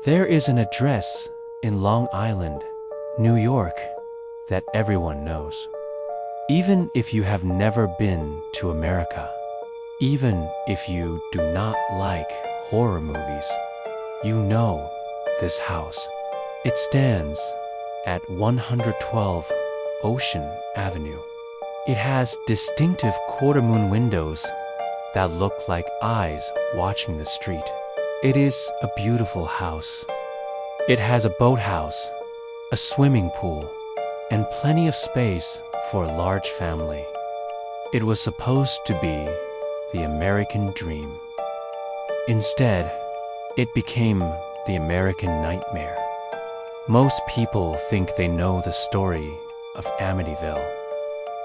There is an address in Long Island, New York, that everyone knows. Even if you have never been to America, even if you do not like horror movies, you know this house. It stands at 112 Ocean Avenue. It has distinctive quarter-moon windows that look like eyes watching the street. It is a beautiful house. It has a boathouse, a swimming pool, and plenty of space for a large family. It was supposed to be the American dream. Instead, it became the American nightmare. Most people think they know the story of Amityville.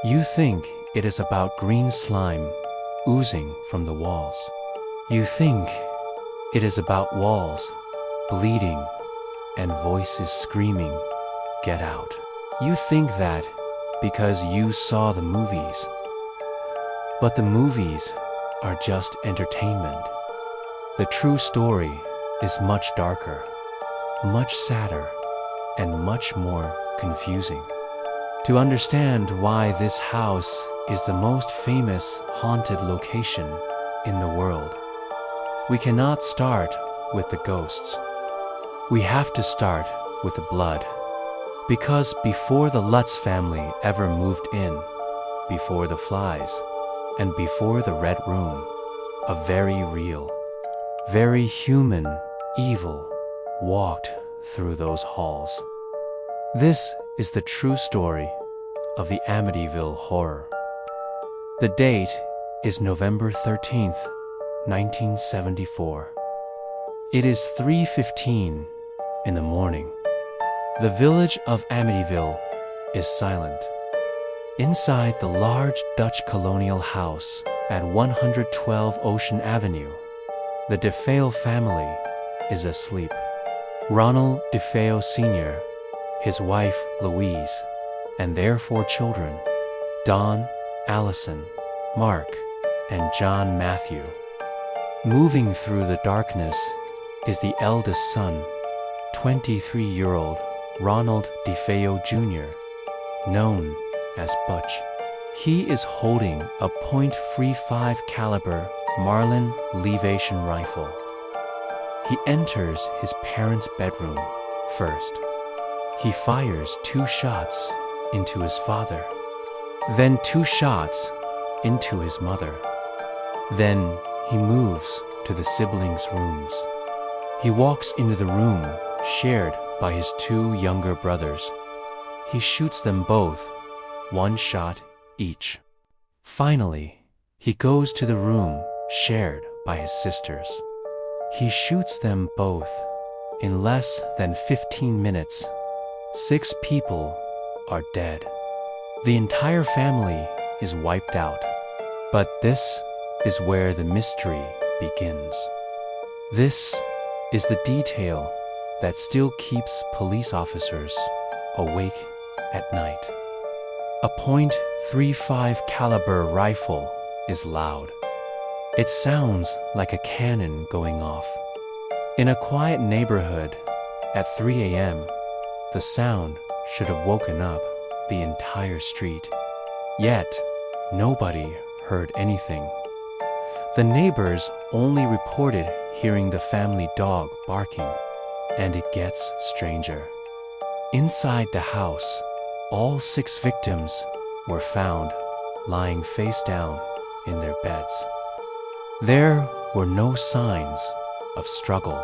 You think it is about green slime oozing from the walls. You think it is about walls bleeding and voices screaming, "Get out." You think that because you saw the movies. But the movies are just entertainment. The true story is much darker, much sadder, and much more confusing. To understand why this house is the most famous haunted location in the world, we cannot start with the ghosts. We have to start with the blood. Because before the Lutz family ever moved in, before the flies, and before the Red Room, a very real, very human evil walked through those halls. This is the true story of the Amityville Horror. The date is November 13th, 1974. It is 3:15 in the morning. The village of Amityville is silent. Inside the large Dutch colonial house at 112 Ocean Avenue, the DeFeo family is asleep. Ronald DeFeo Sr., his wife Louise, and their 4 children, Don, Allison, Mark, and John Matthew. Moving through the darkness is the eldest son, 23-year-old Ronald DeFeo Jr., known as Butch. He is holding a .35 caliber Marlin leaf-action rifle. He enters his parents' bedroom first. He fires 2 shots into his father, then 2 shots into his mother. Then he moves to the siblings' rooms. He walks into the room shared by his 2 younger brothers. He shoots them both, 1 shot each. Finally, he goes to the room shared by his sisters. He shoots them both. In less than 15 minutes, 6 people are dead. The entire family is wiped out. But this is where the mystery begins. This is the detail that still keeps police officers awake at night. A .35 caliber rifle is loud. It sounds like a cannon going off. In a quiet neighborhood at 3 a.m., the sound should have woken up the entire street. Yet, nobody heard anything. The neighbors only reported hearing the family dog barking, and it gets stranger. Inside the house, all 6 victims were found lying face down in their beds. There were no signs of struggle,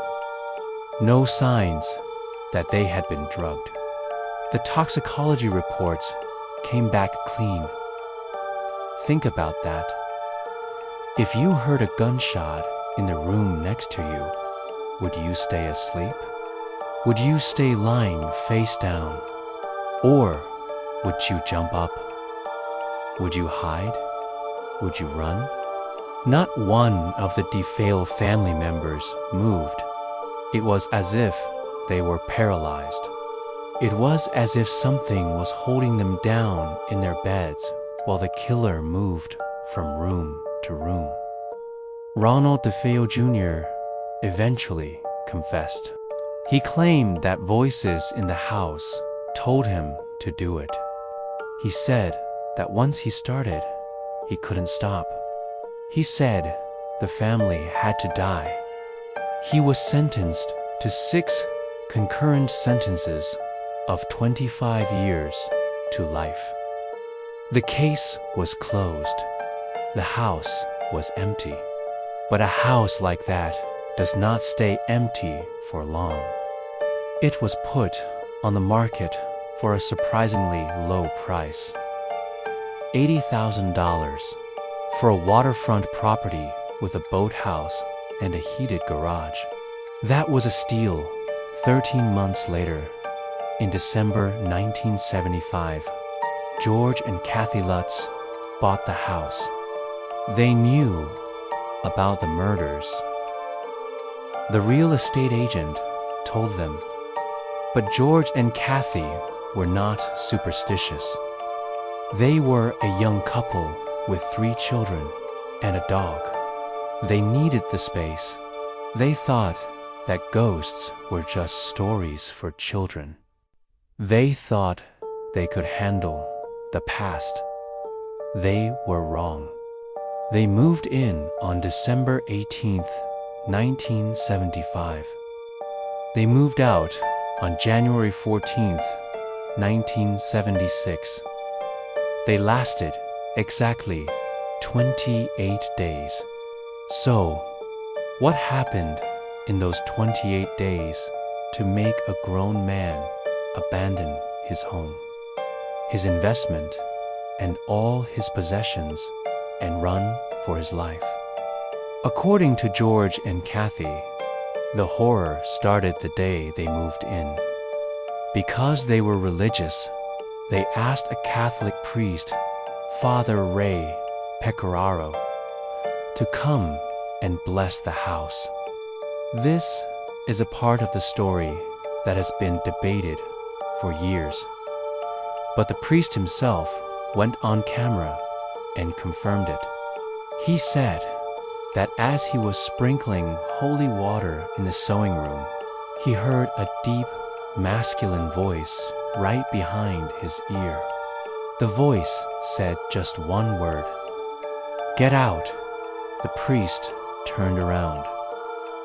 no signs that they had been drugged. The toxicology reports came back clean. Think about that. If you heard a gunshot in the room next to you, would you stay asleep? Would you stay lying face down? Or would you jump up? Would you hide? Would you run? Not one of the DeFeo family members moved. It was as if they were paralyzed. It was as if something was holding them down in their beds while the killer moved from room to room. Ronald DeFeo Jr. eventually confessed. He claimed that voices in the house told him to do it. He said that once he started, he couldn't stop. He said the family had to die. He was sentenced to 6 concurrent sentences of 25 years to life. The case was closed. The house was empty. But a house like that does not stay empty for long. It was put on the market for a surprisingly low price. $80,000 for a waterfront property with a boathouse and a heated garage. That was a steal. 13 months later, in December 1975, George and Kathy Lutz bought the house. They knew about the murders. The real estate agent told them. But George and Kathy were not superstitious. They were a young couple with 3 children and a dog. They needed the space. They thought that ghosts were just stories for children. They thought they could handle the past. They were wrong. They moved in on December 18th, 1975. They moved out on January 14th, 1976. They lasted exactly 28 days. So, what happened in those 28 days to make a grown man abandon his home, his investment, and all his possessions and run for his life? According to George and Kathy, the horror started the day they moved in. Because they were religious, they asked a Catholic priest, Father Ray Pecoraro, to come and bless the house. This is a part of the story that has been debated for years. But the priest himself went on camera and confirmed it. He said that as he was sprinkling holy water in the sewing room, he heard a deep, masculine voice right behind his ear. The voice said just one word, "Get out." The priest turned around.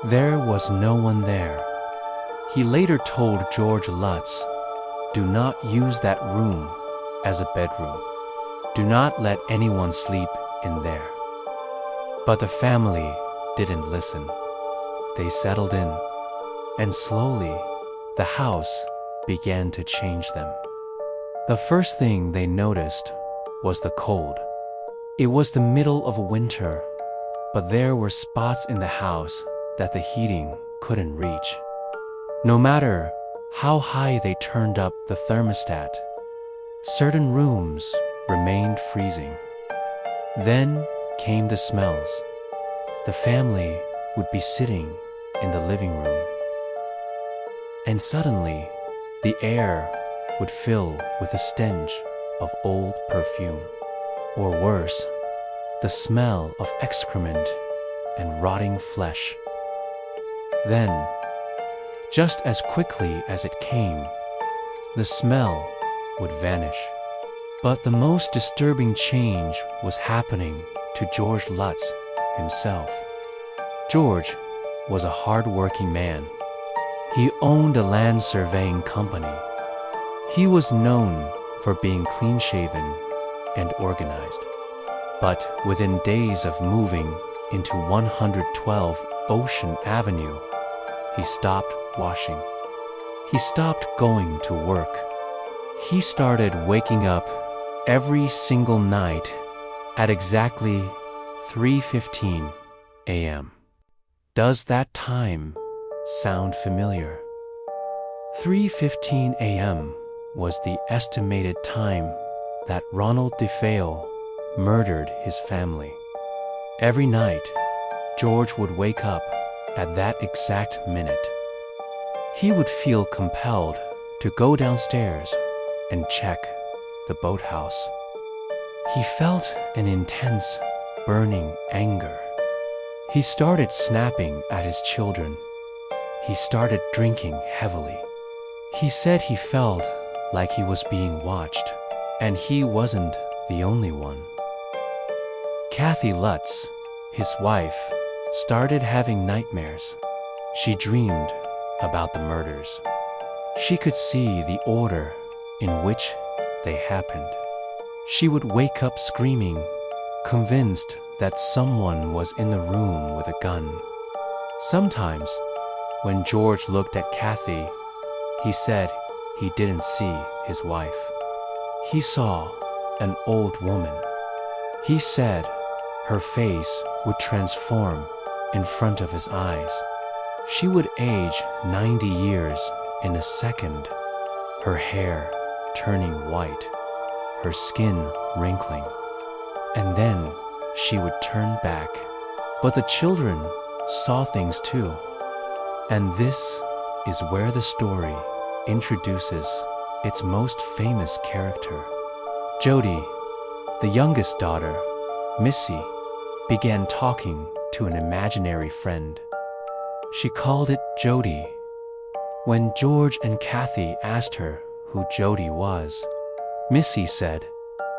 There was no one there. He later told George Lutz, "Do not use that room as a bedroom. Do not let anyone sleep in there." But the family didn't listen. They settled in, and slowly, the house began to change them. The first thing they noticed was the cold. It was the middle of winter, but there were spots in the house that the heating couldn't reach. No matter how high they turned up the thermostat, certain rooms remained freezing. Then came the smells. The family would be sitting in the living room, and suddenly the air would fill with a stench of old perfume, or worse, the smell of excrement and rotting flesh. Then, just as quickly as it came, the smell would vanish. But the most disturbing change was happening to George Lutz himself. George was a hard-working man. He owned a land surveying company. He was known for being clean-shaven and organized. But within days of moving into 112 Ocean Avenue, he stopped washing. He stopped going to work. He started waking up every single night at exactly 3:15 a.m. Does that time sound familiar? 3:15 a.m. was the estimated time that Ronald DeFeo murdered his family. Every night, George would wake up at that exact minute. He would feel compelled to go downstairs and check the boathouse. He felt an intense, burning anger. He started snapping at his children. he started drinking heavily. He said he felt like he was being watched, and he wasn't the only one. Kathy Lutz, his wife, started having nightmares. She dreamed about the murders. She could see the order in which they happened. She would wake up screaming, convinced that someone was in the room with a gun. Sometimes, when George looked at Kathy, he said he didn't see his wife. He saw an old woman. He said her face would transform in front of his eyes. She would age 90 years in a second, her hair turning white, her skin wrinkling, and then she would turn back. But the children saw things too. And this is where the story introduces its most famous character. Jody, the youngest daughter, Missy, began talking to an imaginary friend. She called it Jody. When George and Kathy asked her who Jody was, Missy said,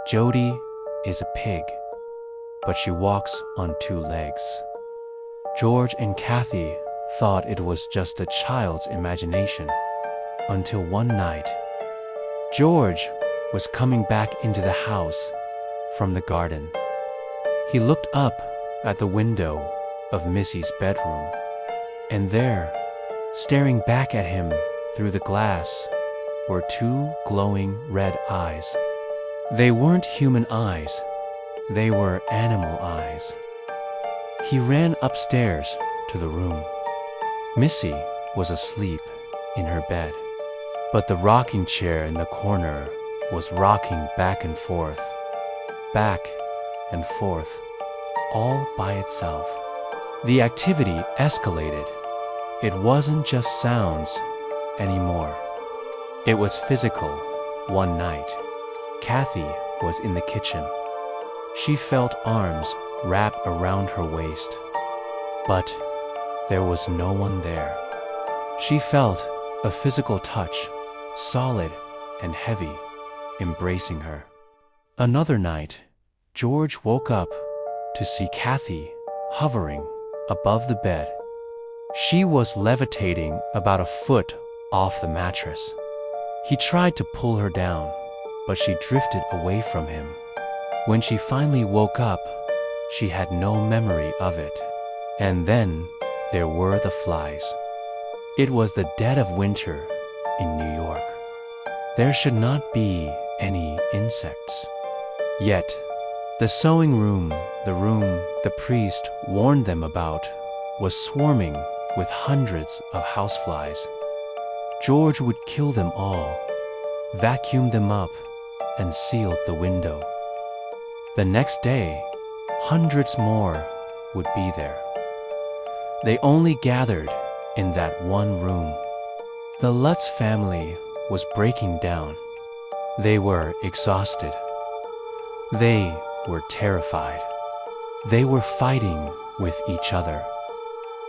"Jody is a pig, but she walks on 2 legs." George and Kathy thought it was just a child's imagination, until one night, George was coming back into the house from the garden. He looked up at the window of Missy's bedroom, and there, staring back at him through the glass, were 2 glowing red eyes. They weren't human eyes, they were animal eyes. He ran upstairs to the room. Missy was asleep in her bed, but the rocking chair in the corner was rocking back and forth, all by itself. The activity escalated. It wasn't just sounds anymore. It was physical. One night, Kathy was in the kitchen. She felt arms wrap around her waist, but there was no one there. She felt a physical touch, solid and heavy, embracing her. Another night, George woke up to see Kathy hovering above the bed. She was levitating about a foot off the mattress. He tried to pull her down, but she drifted away from him. When she finally woke up, she had no memory of it. And then there were the flies. It was the dead of winter in New York. There should not be any insects. Yet, the sewing room, the room the priest warned them about, was swarming with hundreds of houseflies. George would kill them all, vacuum them up, and seal the window. The next day, hundreds more would be there. They only gathered in that one room. The Lutz family was breaking down. They were exhausted. They were terrified. They were fighting with each other.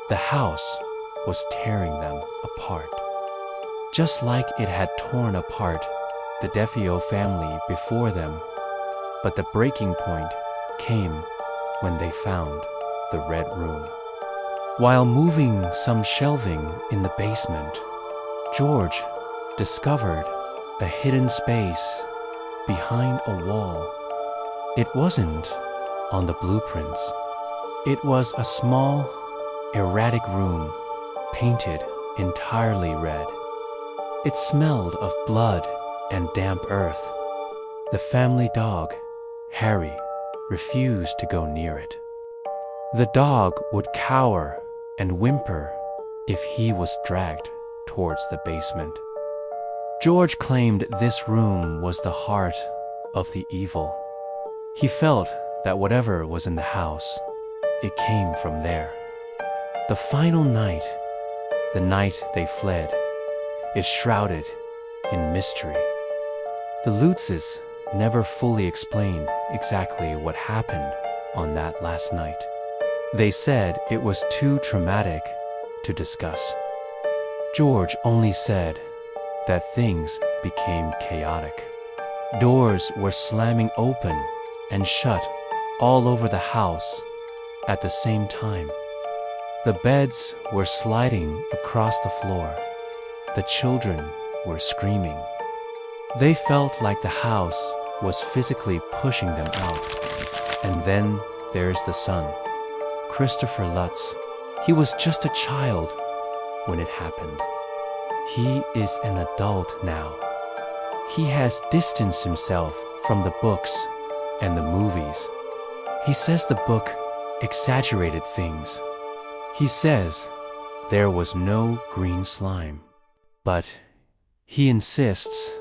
The house was tearing them apart, just like it had torn apart the DeFeo family before them. But the breaking point came when they found the red room. While moving some shelving in the basement, George discovered a hidden space behind a wall. It wasn't on the blueprints. It was a small, erratic room painted entirely red. It smelled of blood and damp earth. The family dog, Harry, refused to go near it. The dog would cower and whimper if he was dragged towards the basement. George claimed this room was the heart of the evil. He felt that whatever was in the house, it came from there. The final night, the night they fled, is shrouded in mystery. The Lutzes never fully explained exactly what happened on that last night. They said it was too traumatic to discuss. George only said that things became chaotic. Doors were slamming open and shut all over the house at the same time. The beds were sliding across the floor. The children were screaming. They felt like the house was physically pushing them out. And then there's the son, Christopher Lutz. He was just a child when it happened. He is an adult now. He has distanced himself from the books and the movies. He says the book exaggerated things. He says there was no green slime. But he insists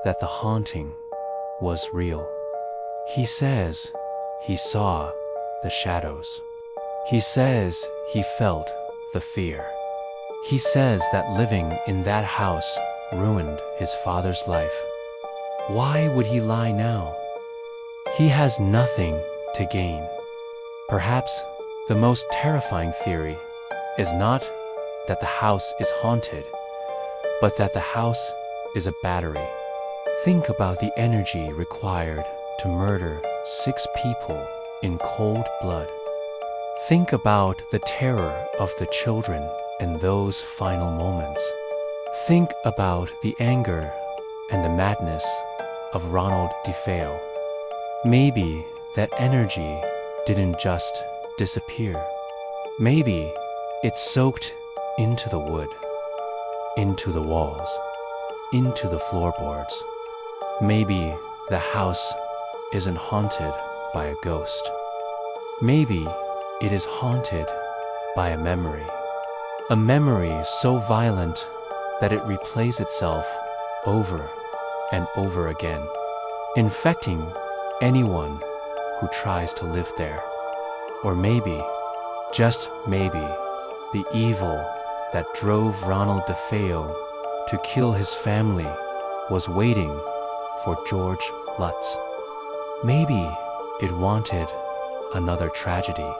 that the haunting was real. He says he saw the shadows. He says he felt the fear. He says that living in that house ruined his father's life. Why would he lie now? He has nothing to gain. Perhaps the most terrifying theory is not that the house is haunted, but that the house is a battery. Think about the energy required to murder 6 people in cold blood. Think about the terror of the children in those final moments. Think about the anger and the madness of Ronald DeFeo. Maybe that energy didn't just disappear. Maybe it soaked into the wood, into the walls, into the floorboards. Maybe the house isn't haunted by a ghost. Maybe it is haunted by a memory so violent that it replays itself over and over again, infecting anyone who tries to live there. Or maybe, just maybe, the evil that drove Ronald DeFeo to kill his family was waiting for George Lutz. Maybe it wanted another tragedy.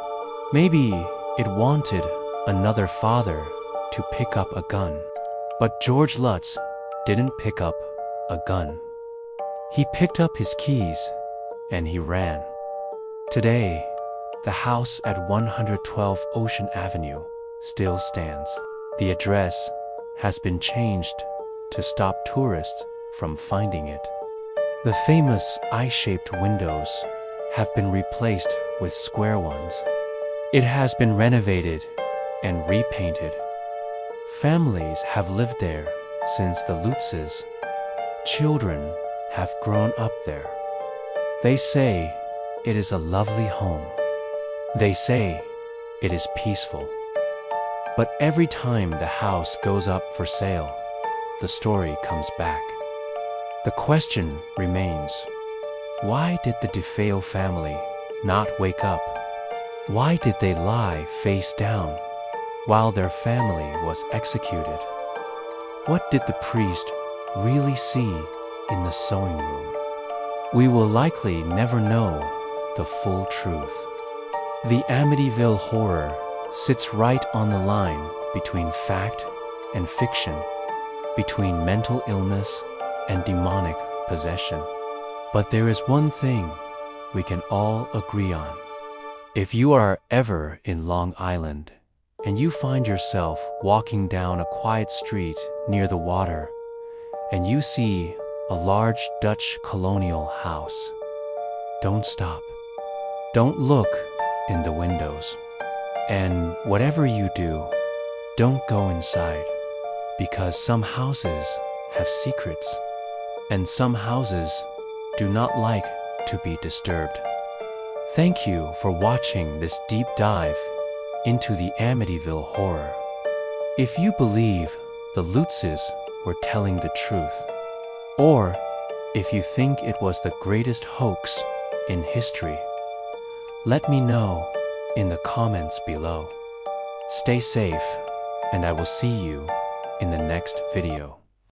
Maybe it wanted another father to pick up a gun. But George Lutz didn't pick up a gun. He picked up his keys and he ran. Today, the house at 112 Ocean Avenue still stands. The address has been changed to stop tourists from finding it. The famous eye-shaped windows have been replaced with square ones. It has been renovated and repainted. Families have lived there since the Lutzes. Children have grown up there. They say it is a lovely home. They say it is peaceful. But every time the house goes up for sale, the story comes back. The question remains, why did the DeFeo family not wake up? Why did they lie face down while their family was executed? What did the priest really see in the sewing room? We will likely never know the full truth. The Amityville Horror sits right on the line between fact and fiction, between mental illness and demonic possession. But there is one thing we can all agree on. If you are ever in Long Island and you find yourself walking down a quiet street near the water and you see a large Dutch colonial house, don't stop. Don't look in the windows. And whatever you do, don't go inside, because some houses have secrets, and some houses do not like to be disturbed. Thank you for watching this deep dive into the Amityville Horror. If you believe the Lutzes were telling the truth, or if you think it was the greatest hoax in history, let me know in the comments below. Stay safe, and I will see you in the next video.